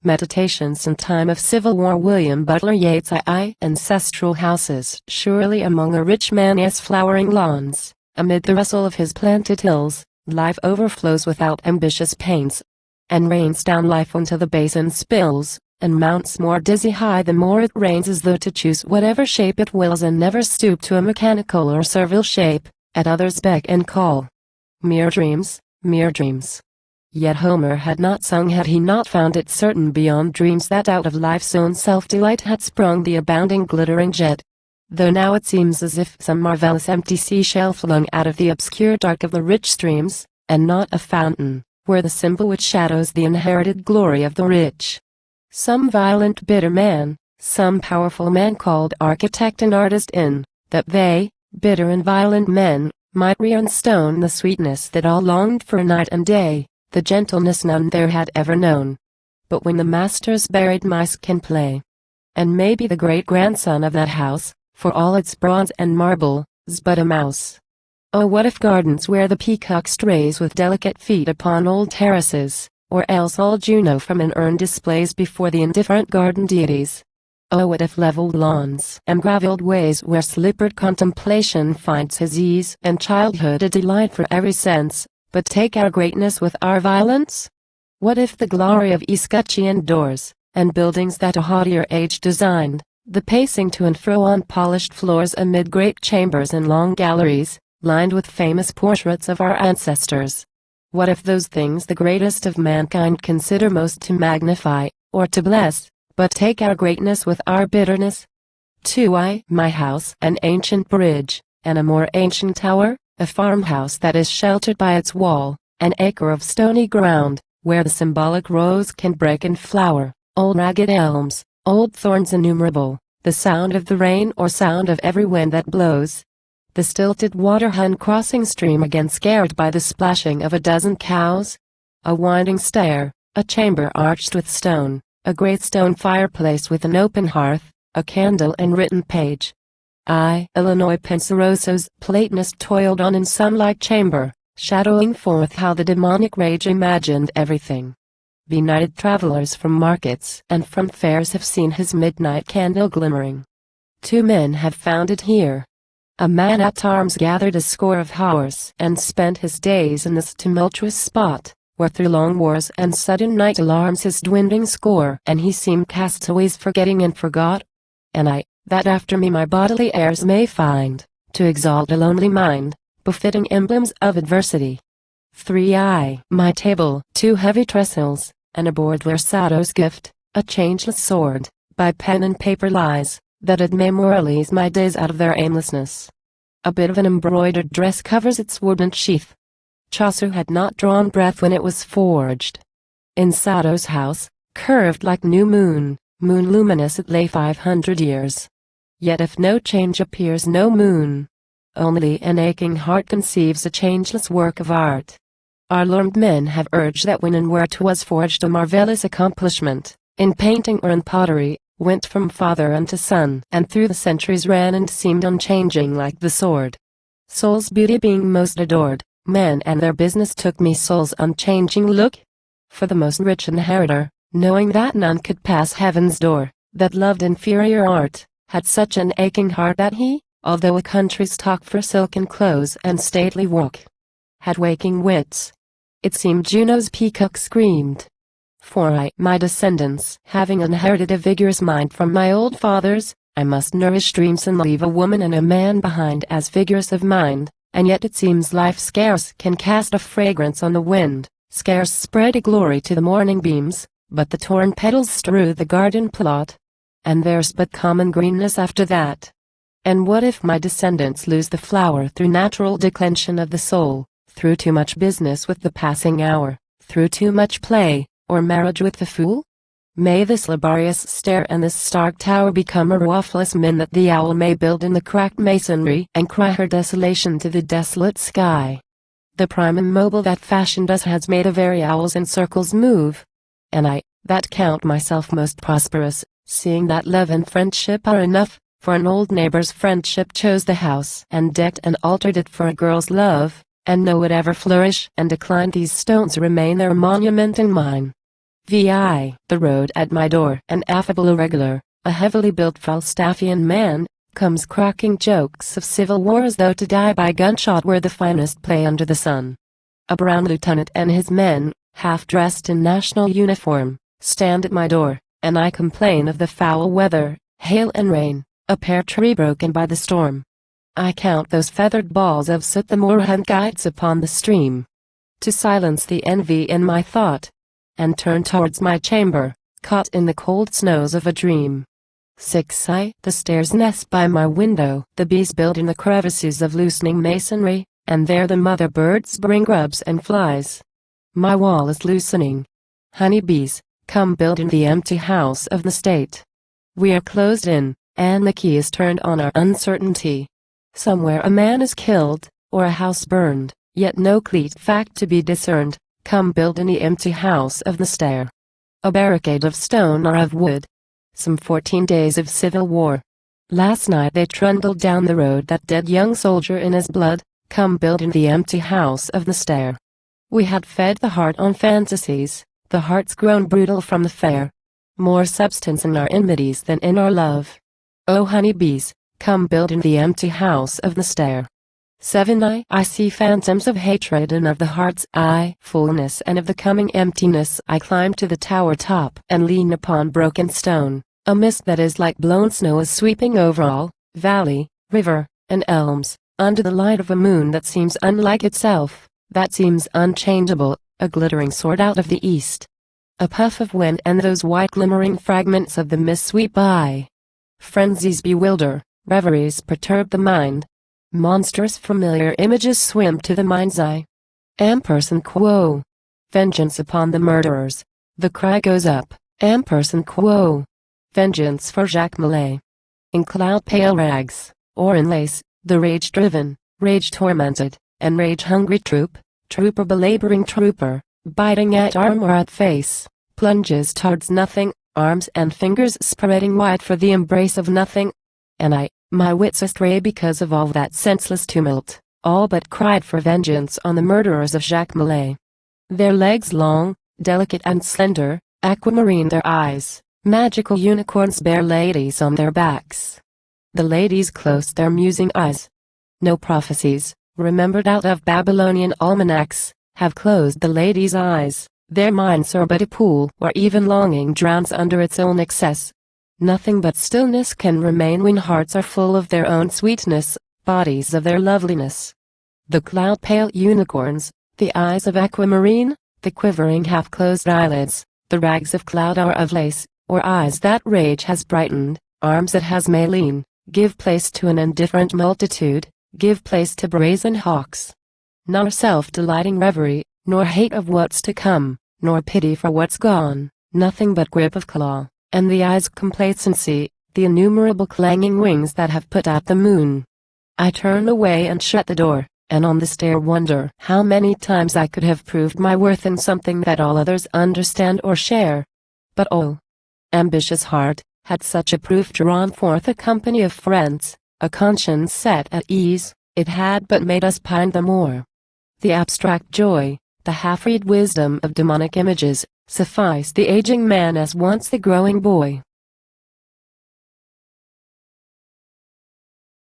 Meditations in Time of Civil War. William Butler Yeats. Ancestral houses. Surely among a rich man's flowering lawns, amid the rustle of his planted hills, life overflows without ambitious pains, and rains down life until the basin spills, and mounts more dizzy high the more it rains, as though to choose whatever shape it wills, and never stoop to a mechanical or servile shape, at others' beck and call. Mere dreams, mere dreams. Yet Homer had not sung had he not found it certain beyond dreams that out of life's own self-delight had sprung the abounding glittering jet. Though now it seems as if some marvelous empty seashell flung out of the obscure dark of the rich streams, and not a fountain, were the symbol which shadows the inherited glory of the rich. Some violent bitter man, some powerful man called architect and artist in, that they, bitter and violent men, might rear in stone the sweetness that all longed for night and day, the gentleness none there had ever known. But when the masters buried mice can play, and maybe the great-grandson of that house, for all its bronze and marble, 's but a mouse. Oh, what if gardens where the peacock strays with delicate feet upon old terraces, or else all Juno from an urn displays before the indifferent garden deities? Oh, what if leveled lawns and gravelled ways where slippered contemplation finds his ease and childhood a delight for every sense, but take our greatness with our violence? What if the glory of escutcheoned doors, and buildings that a haughtier age designed, the pacing to and fro on polished floors amid great chambers and long galleries, lined with famous portraits of our ancestors? What if those things the greatest of mankind consider most to magnify, or to bless, but take our greatness with our bitterness? My house, an ancient bridge, and a more ancient tower, a farmhouse that is sheltered by its wall, an acre of stony ground, where the symbolic rose can break and flower, old ragged elms, old thorns innumerable, the sound of the rain or sound of every wind that blows, the stilted water crossing stream again scared by the splashing of a dozen cows, a winding stair, a chamber arched with stone, a great stone fireplace with an open hearth, a candle and written page. Illinois Penseroso's Platonist toiled on in some like chamber, shadowing forth how the demonic rage imagined everything. Benighted travelers from markets and from fairs have seen his midnight candle glimmering. 2 men have found it here. A man at arms gathered a score of hours and spent his days in this tumultuous spot, where through long wars and sudden night alarms his dwindling score, and he seemed castaways forgetting and forgot. And I, that after me my bodily heirs may find, to exalt a lonely mind, befitting emblems of adversity. My table, 2 heavy trestles, and a board where Sado's gift, a changeless sword, by pen and paper lies, that it may moralize my days out of their aimlessness. A bit of an embroidered dress covers its wooden sheath. Chaucer had not drawn breath when it was forged. In Sado's house, curved like new moon luminous it lay 500 years. Yet if no change appears, no moon, only an aching heart conceives a changeless work of art. Our learned men have urged that when and where 'twas forged a marvelous accomplishment, in painting or in pottery, went from father unto son, and through the centuries ran and seemed unchanging like the sword. Soul's beauty being most adored, men and their business took me soul's unchanging look. For the most rich inheritor, knowing that none could pass heaven's door, that loved inferior art, had such an aching heart that he, although a country's talk for silken clothes and stately walk, had waking wits. It seemed Juno's peacock screamed. For my descendants, having inherited a vigorous mind from my old fathers, I must nourish dreams and leave a woman and a man behind as vigorous of mind, and yet it seems life scarce can cast a fragrance on the wind, scarce spread a glory to the morning beams, but the torn petals strew the garden plot, and there's but common greenness after that. And what if my descendants lose the flower through natural declension of the soul, through too much business with the passing hour, through too much play, or marriage with the fool? May this laborious stair and this stark tower become a roofless min that the owl may build in the cracked masonry and cry her desolation to the desolate sky. The primum mobile that fashioned us has made the very owls in circles move. And I, that count myself most prosperous, seeing that love and friendship are enough, for an old neighbor's friendship chose the house and decked and altered it for a girl's love, and know it ever flourish and decline these stones remain their monument in mine. The road at my door. An affable irregular, a heavily built Falstaffian man, comes cracking jokes of civil war as though to die by gunshot were the finest play under the sun. A brown lieutenant and his men, half dressed in national uniform, stand at my door, and I complain of the foul weather, hail and rain, a pear tree broken by the storm. I count those feathered balls of soot the moorhen guides upon the stream, to silence the envy in my thought, and turn towards my chamber, caught in the cold snows of a dream. 6. The stairs nest by my window. The bees build in the crevices of loosening masonry, and there the mother birds bring grubs and flies. My wall is loosening. Honey bees, come build in the empty house of the state. We are closed in, and the key is turned on our uncertainty. Somewhere a man is killed, or a house burned, yet no clear fact to be discerned. Come build in the empty house of the stair. A barricade of stone or of wood. Some 14 days of civil war. Last night they trundled down the road that dead young soldier in his blood. Come build in the empty house of the stair. We had fed the heart on fantasies, the heart's grown brutal from the fair. More substance in our enmities than in our love. Oh honey bees, come build in the empty house of the stair. 7. I see phantoms of hatred and of the heart's fullness and of the coming emptiness. I climb to the tower top and lean upon broken stone. A mist that is like blown snow is sweeping over all, valley, river, and elms, under the light of a moon that seems unlike itself, that seems unchangeable, a glittering sword out of the east. A puff of wind and those white glimmering fragments of the mist sweep by. Frenzies bewilder, reveries perturb the mind. Monstrous familiar images swim to the mind's eye. Quo. Vengeance upon the murderers. The cry goes up. Quo. Vengeance for Jacques Millet. In cloud-pale rags, or in lace, the rage-driven, rage-tormented, and rage-hungry trooper belaboring trooper, biting at arm or at face, plunges towards nothing, arms and fingers spreading wide for the embrace of nothing. And my wits astray because of all that senseless tumult, all but cried for vengeance on the murderers of Jacques Millet. Their legs long, delicate and slender, aquamarine their eyes, magical unicorns bear ladies on their backs. The ladies close their musing eyes. No prophecies, remembered out of Babylonian almanacs, have closed the ladies' eyes. Their minds are but a pool where even longing drowns under its own excess. Nothing but stillness can remain when hearts are full of their own sweetness, bodies of their loveliness. The cloud-pale unicorns, the eyes of aquamarine, the quivering half-closed eyelids, the rags of cloud or of lace, or eyes that rage has brightened, arms that has malign, give place to an indifferent multitude, give place to brazen hawks. Nor self-delighting reverie, nor hate of what's to come, nor pity for what's gone, nothing but grip of claw, and the eye's complacency, the innumerable clanging wings that have put out the moon. I turn away and shut the door, and on the stair wonder how many times I could have proved my worth in something that all others understand or share. But oh, ambitious heart, had such a proof drawn forth a company of friends, a conscience set at ease, it had but made us pine the more. The abstract joy, the half-read wisdom of demonic images, suffice the aging man as once the growing boy.